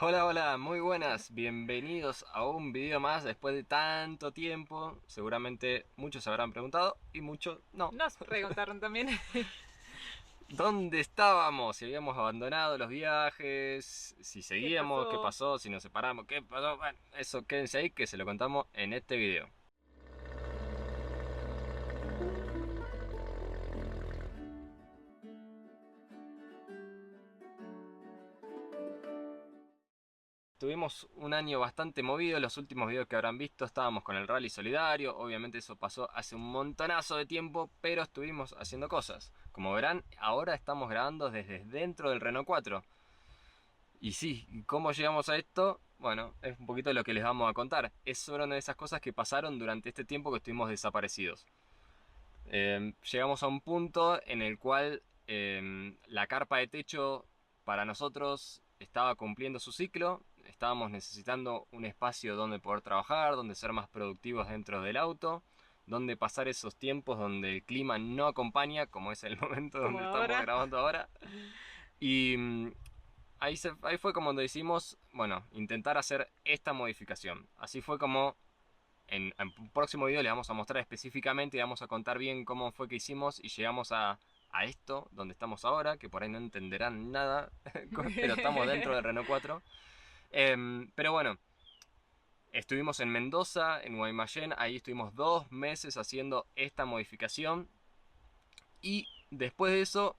Hola, hola, muy buenas, bienvenidos a un video más después de tanto tiempo. Seguramente muchos se habrán preguntado y muchos no. Nos preguntaron también. ¿Dónde estábamos? Si habíamos abandonado los viajes, si ¿Qué seguíamos, qué pasó? pasó, si nos separamos, qué pasó. Bueno, eso quédense ahí que se lo contamos en este video. Tuvimos un año bastante movido, los últimos videos que habrán visto estábamos con el Rally Solidario, obviamente eso pasó hace un montonazo de tiempo, pero estuvimos haciendo cosas. Como verán, ahora estamos grabando desde dentro del Renault 4. Y sí, ¿cómo llegamos a esto? Bueno, es un poquito lo que les vamos a contar. Es solo una de esas cosas que pasaron durante este tiempo que estuvimos desaparecidos. Llegamos a un punto en el cual la carpa de techo para nosotros estaba cumpliendo su ciclo. Estábamos necesitando un espacio donde poder trabajar, donde ser más productivos dentro del auto, donde pasar esos tiempos donde el clima no acompaña, como es el momento Como donde estamos ahora. grabando ahora. Y ahí fue como decimos, bueno, intentar hacer esta modificación. Así fue como en un próximo video les vamos a mostrar específicamente y vamos a contar bien cómo fue que hicimos y llegamos a esto, donde estamos ahora, que por ahí no entenderán nada, pero estamos dentro del Renault 4. Pero bueno, estuvimos en Mendoza, en Guaymallén, ahí estuvimos 2 meses haciendo esta modificación y después de eso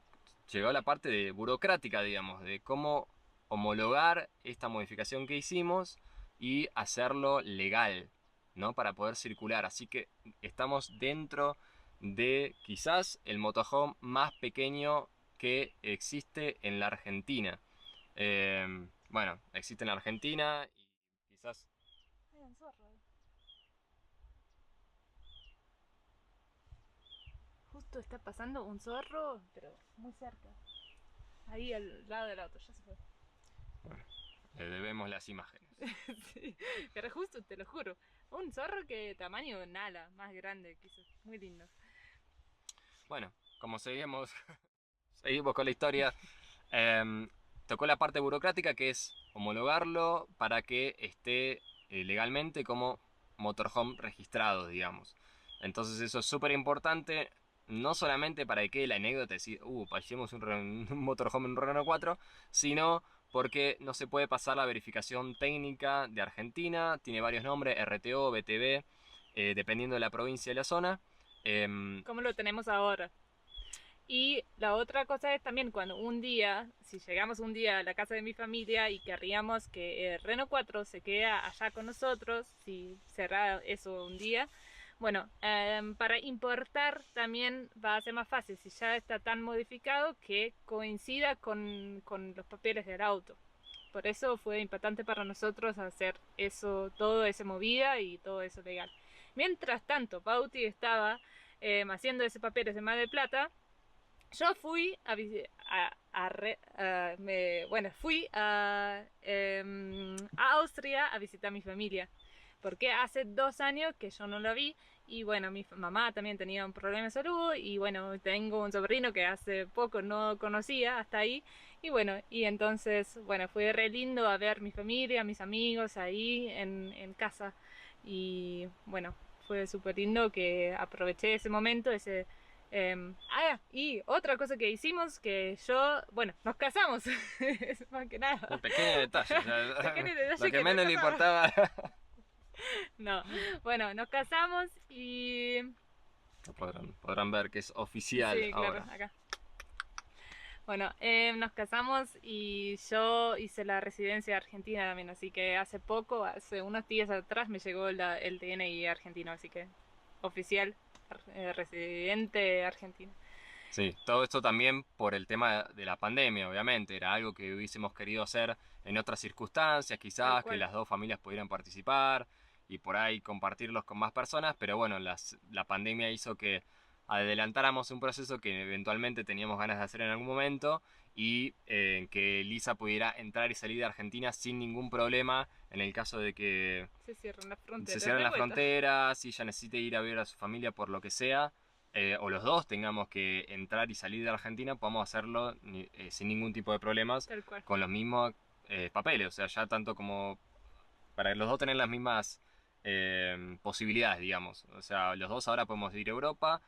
llegó la parte de burocrática, digamos, de cómo homologar esta modificación que hicimos y hacerlo legal, ¿no? Para poder circular. Así que estamos dentro de quizás el motorhome más pequeño que existe en la Argentina. Bueno, existe en la Argentina y quizás... Hay un zorro ahí. Justo está pasando un zorro, pero muy cerca. Ahí al lado del auto, ya se fue. Bueno, le debemos las imágenes. Sí, pero justo, te lo juro. Un zorro que tamaño nala, más grande quizás. Muy lindo. Bueno, como seguimos con la historia. Em, Tocó la parte burocrática que es homologarlo para que esté legalmente como motorhome registrado, digamos. Entonces eso es súper importante, no solamente para que quede la anécdota de decir, pasemos un motorhome en un Renault 4, sino porque no se puede pasar la verificación técnica de Argentina, tiene varios nombres, RTO, BTV, dependiendo de la provincia y la zona. Em, ¿Cómo lo tenemos ahora? Y la otra cosa es también cuando un día, si llegamos un día a la casa de mi familia y querríamos que el Renault 4 se quede allá con nosotros, si cerrara eso un día, bueno, para importar también va a ser más fácil si ya está tan modificado que coincida con los papeles del auto. Por eso fue importante para nosotros hacer eso, todo esa movida y todo eso legal. Mientras tanto, Pauti estaba haciendo ese papeles de Mar del Plata. Yo fui a Austria a visitar a mi familia. Porque hace 2 años que yo no la vi. Y bueno, mi mamá también tenía un problema de salud. Y bueno, tengo un sobrino que hace poco no conocía hasta ahí. Y bueno, y entonces, bueno, fue re lindo a ver mi familia, mis amigos ahí en casa. Y bueno, fue súper lindo que aproveché ese momento, y otra cosa que hicimos, que yo, bueno, nos casamos, es más que un nada. pequeño detalle, o sea, Pequeño lo detalle que que nos menos le casamos. importaba. No, bueno, nos casamos y... Podrán ver que es oficial Sí, claro, ahora. acá. Bueno, nos casamos y yo hice la residencia argentina también, así que hace poco, hace unos días atrás me llegó el DNI argentino, así que oficial, residente argentino. Sí, todo esto también por el tema de la pandemia, obviamente. Era algo que hubiésemos querido hacer en otras circunstancias, Tal quizás que cual. las dos familias pudieran participar y por ahí compartirlos con más personas, pero bueno, la pandemia hizo que adelantáramos un proceso que eventualmente teníamos ganas de hacer en algún momento y que Lisa pudiera entrar y salir de Argentina sin ningún problema en el caso de que Se cierran las se fronteras cierren de las vuelta. fronteras, si ella necesite ir a ver a su familia por lo que sea, o los dos tengamos que entrar y salir de Argentina, podamos hacerlo sin ningún tipo de problemas, Tal cual. con los mismos papeles, o sea, ya tanto como para los dos tener las mismas posibilidades, digamos. O sea, los dos ahora podemos ir a Europa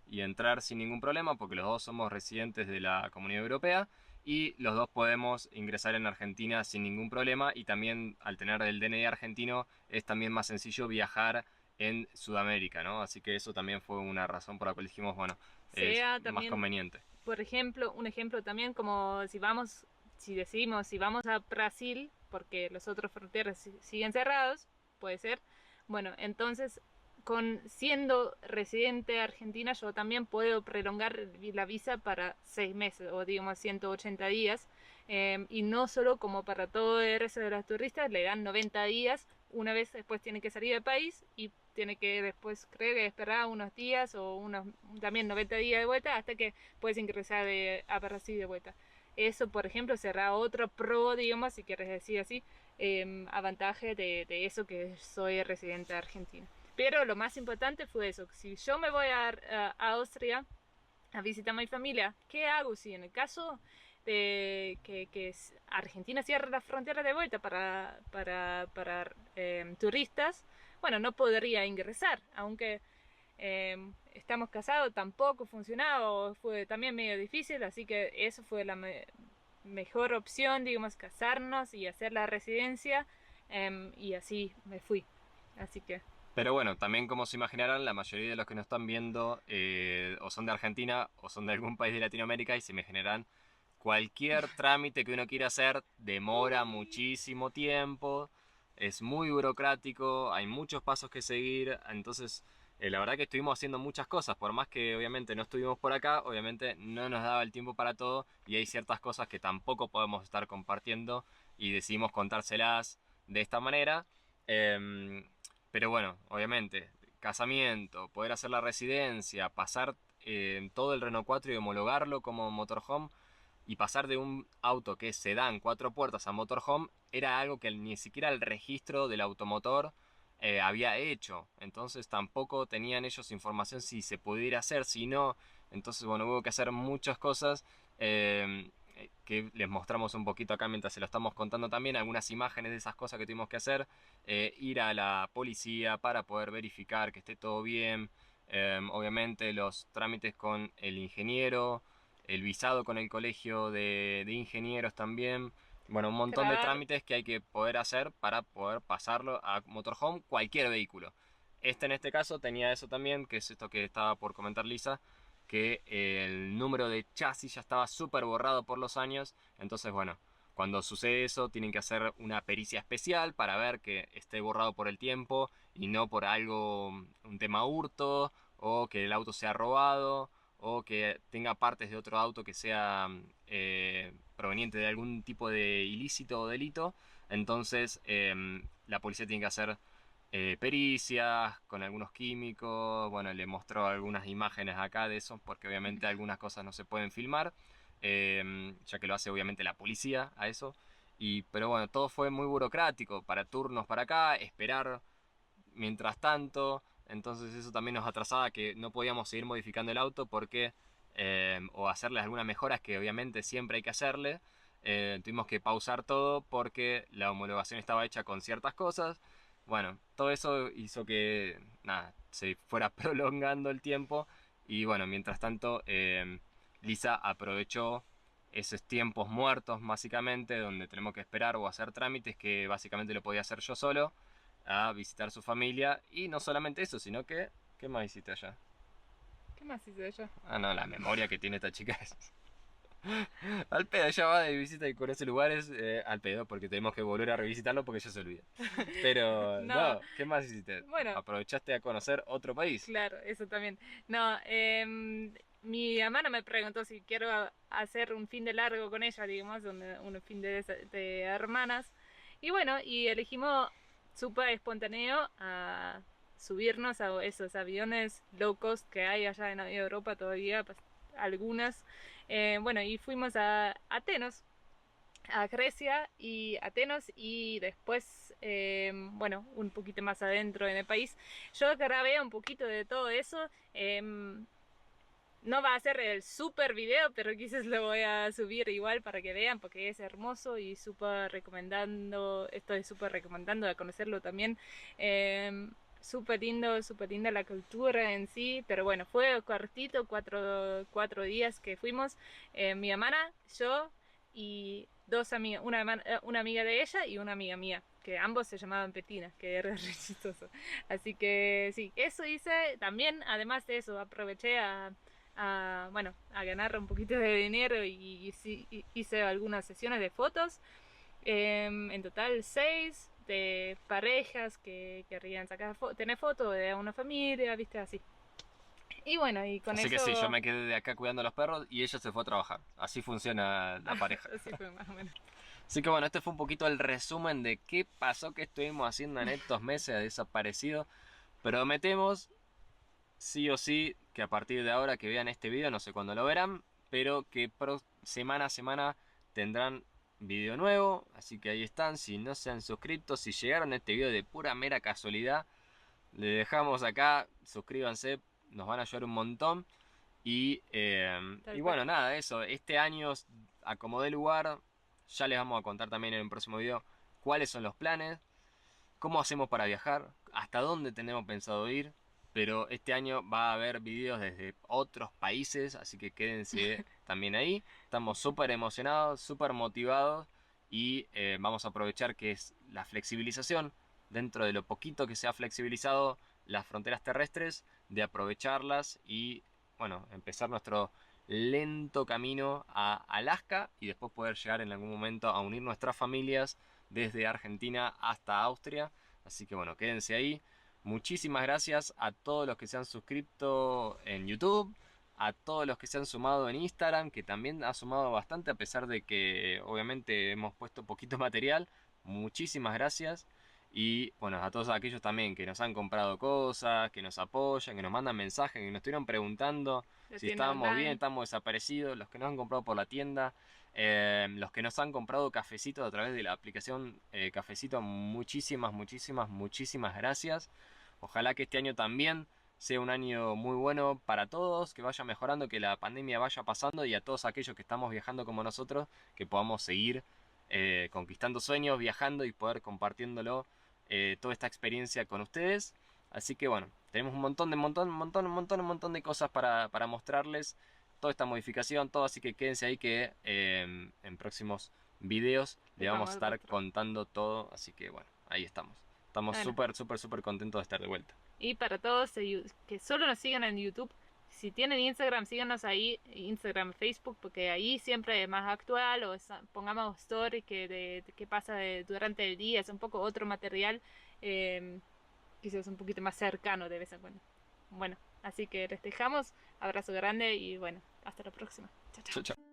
y entrar sin ningún problema porque los dos somos residentes de la Comunidad Europea y los dos podemos ingresar en Argentina sin ningún problema y también al tener el DNI argentino es también más sencillo viajar en Sudamérica, ¿no? Así que eso también fue una razón por la cual dijimos, bueno, es Sea más también, conveniente. por ejemplo, un ejemplo también como si decimos, si vamos a Brasil, porque los otros fronteras siguen cerrados, puede ser. Bueno, entonces, siendo residente de Argentina, yo también puedo prolongar la visa para 6 meses o digamos 180 días. Y no solo como para todo el resto de los turistas, le dan 90 días. Una vez después tiene que salir del país y tiene que después, creo que esperar unos días o unos también 90 días de vuelta hasta que puedes ingresar a Brasil de vuelta. Eso, por ejemplo, será otro pro, digamos, si quieres decir así, avantaje de eso que soy residente de Argentina. Pero lo más importante fue eso, si yo me voy a Austria a visitar a mi familia, ¿qué hago si en el caso de que Argentina cierre la frontera de vuelta para turistas? Bueno, no podría ingresar, aunque estamos casados, tampoco funcionaba o fue también medio difícil, así que eso fue la mejor opción, digamos, casarnos y hacer la residencia, y así me fui. Así que Pero bueno, también como se imaginarán, la mayoría de los que nos están viendo o son de Argentina o son de algún país de Latinoamérica y se imaginarán cualquier trámite que uno quiera hacer demora muchísimo tiempo, es muy burocrático, hay muchos pasos que seguir, entonces la verdad que estuvimos haciendo muchas cosas, por más que obviamente no estuvimos por acá, obviamente no nos daba el tiempo para todo y hay ciertas cosas que tampoco podemos estar compartiendo y decidimos contárselas de esta manera. Em, pero bueno, obviamente, casamiento, poder hacer la residencia, pasar todo el Renault 4 y homologarlo como motorhome y pasar de un auto que es sedán 4 puertas a motorhome era algo que ni siquiera el registro del automotor había hecho. Entonces tampoco tenían ellos información si se pudiera hacer, si no. Entonces, bueno, hubo que hacer muchas cosas que les mostramos un poquito acá mientras se lo estamos contando también, algunas imágenes de esas cosas que tuvimos que hacer, ir a la policía para poder verificar que esté todo bien, obviamente los trámites con el ingeniero, el visado con el colegio de ingenieros también, bueno, un montón de grabar, trámites que hay que poder hacer para poder pasarlo a motorhome cualquier vehículo. En este caso tenía eso también, que es esto que estaba por comentar Lisa, que el número de chasis ya estaba súper borrado por los años. Entonces, bueno, cuando sucede eso, tienen que hacer una pericia especial para ver que esté borrado por el tiempo y no por algo, un tema hurto, o que el auto sea robado, o que tenga partes de otro auto que sea proveniente de algún tipo de ilícito o delito. Entonces, la policía tiene que hacer pericias con algunos químicos. Bueno, le mostró algunas imágenes acá de eso, porque obviamente algunas cosas no se pueden filmar, ya que lo hace obviamente la policía a eso. Pero bueno, todo fue muy burocrático, para turnos para acá, esperar mientras tanto. Entonces eso también nos atrasaba, que no podíamos seguir modificando el auto porque o hacerle algunas mejoras que obviamente siempre hay que hacerle. Tuvimos que pausar todo porque la homologación estaba hecha con ciertas cosas. Bueno, todo eso hizo que nada, se fuera prolongando el tiempo y bueno, mientras tanto Lisa aprovechó esos tiempos muertos básicamente donde tenemos que esperar o hacer trámites que básicamente lo podía hacer yo solo a visitar su familia y no solamente eso, sino que ¿qué más hiciste allá? ¿qué más hice yo? Ah, no, la memoria que tiene esta chica es al pedo, ella va de visita y conoce lugares al pedo porque tenemos que volver a revisitarlo porque ya se olvida. Pero No, no, ¿qué más hiciste? bueno, ¿Aprovechaste a conocer otro país? claro, eso también. No, mi hermana me preguntó si quiero hacer un fin de largo con ella, digamos, un fin de hermanas. Y bueno, y elegimos súper espontáneo a subirnos a esos aviones low cost que hay allá en Europa todavía, pues, algunas. Bueno, y fuimos a Atenas, a Grecia y Atenas y después, bueno, un poquito más adentro en el país. Yo grabé un poquito de todo eso. no va a ser el super video, pero quizás lo voy a subir igual para que vean, porque es hermoso y estoy súper recomendando a conocerlo también. Súper lindo, súper linda la cultura en sí, pero bueno, fue cortito, cuatro días que fuimos, mi hermana, yo y dos amigas, una amiga de ella y una amiga mía, que ambos se llamaban Petina, que era re chistoso. Así que sí, eso hice también, además de eso, aproveché bueno, a ganar un poquito de dinero y sí, hice algunas sesiones de fotos. En total 6 de parejas que querrían tener fotos de una familia, viste, así. Y bueno, y con Así que sí, yo eso, me quedé de acá cuidando a los perros y ella se fue a trabajar. Así funciona la pareja. así fue más o menos. Así que bueno, este fue un poquito el resumen de qué pasó, qué estuvimos haciendo en estos meses de desaparecido. Prometemos, sí o sí, que a partir de ahora que vean este video, no sé cuándo lo verán, pero que semana a semana tendrán video nuevo. Así que ahí están, si no se han suscrito, si llegaron a este video de pura mera casualidad, le dejamos acá, suscríbanse, nos van a ayudar un montón. Y Cual. bueno, nada, eso. Este año acomodé lugar. Ya les vamos a contar también en un próximo video cuáles son los planes, cómo hacemos para viajar, hasta dónde tenemos pensado ir. Pero este año va a haber videos desde otros países, así que quédense también ahí. Estamos súper emocionados, súper motivados y vamos a aprovechar que es la flexibilización, dentro de lo poquito que se ha flexibilizado las fronteras terrestres, de aprovecharlas y bueno, empezar nuestro lento camino a Alaska y después poder llegar en algún momento a unir nuestras familias desde Argentina hasta Austria. Así que bueno, quédense ahí. Muchísimas gracias a todos los que se han suscrito en YouTube, a todos los que se han sumado en Instagram, que también ha sumado bastante a pesar de que obviamente hemos puesto poquito material. Muchísimas gracias. Y bueno, a todos aquellos también que nos han comprado cosas, que nos apoyan, que nos mandan mensajes, que nos estuvieron preguntando La si tienda estábamos bien, online. estamos desaparecidos, los que nos han comprado por la tienda, los que nos han comprado cafecitos a través de la aplicación Cafecito, muchísimas, muchísimas, muchísimas gracias. Ojalá que este año también sea un año muy bueno para todos, que vaya mejorando, que la pandemia vaya pasando y a todos aquellos que estamos viajando como nosotros, que podamos seguir conquistando sueños, viajando y poder compartiéndolo toda esta experiencia con ustedes. Así que bueno, tenemos un montón de cosas para mostrarles. Toda esta modificación, todo, así que quédense ahí que en próximos videos le Les vamos vamos a a estar mostrar. contando todo. Así que bueno, ahí estamos. Estamos Bueno, súper, súper, súper contentos de estar de vuelta. y para todos que solo nos sigan en YouTube, si tienen Instagram, síganos ahí, Instagram, Facebook, porque ahí siempre es más actual, o pongamos stories de qué pasa durante el día, es un poco otro material, eh, quizás un poquito más cercano de vez en cuando. Bueno, así que les dejamos, abrazo grande y bueno, hasta la próxima. Chao, Chau, chao. chau.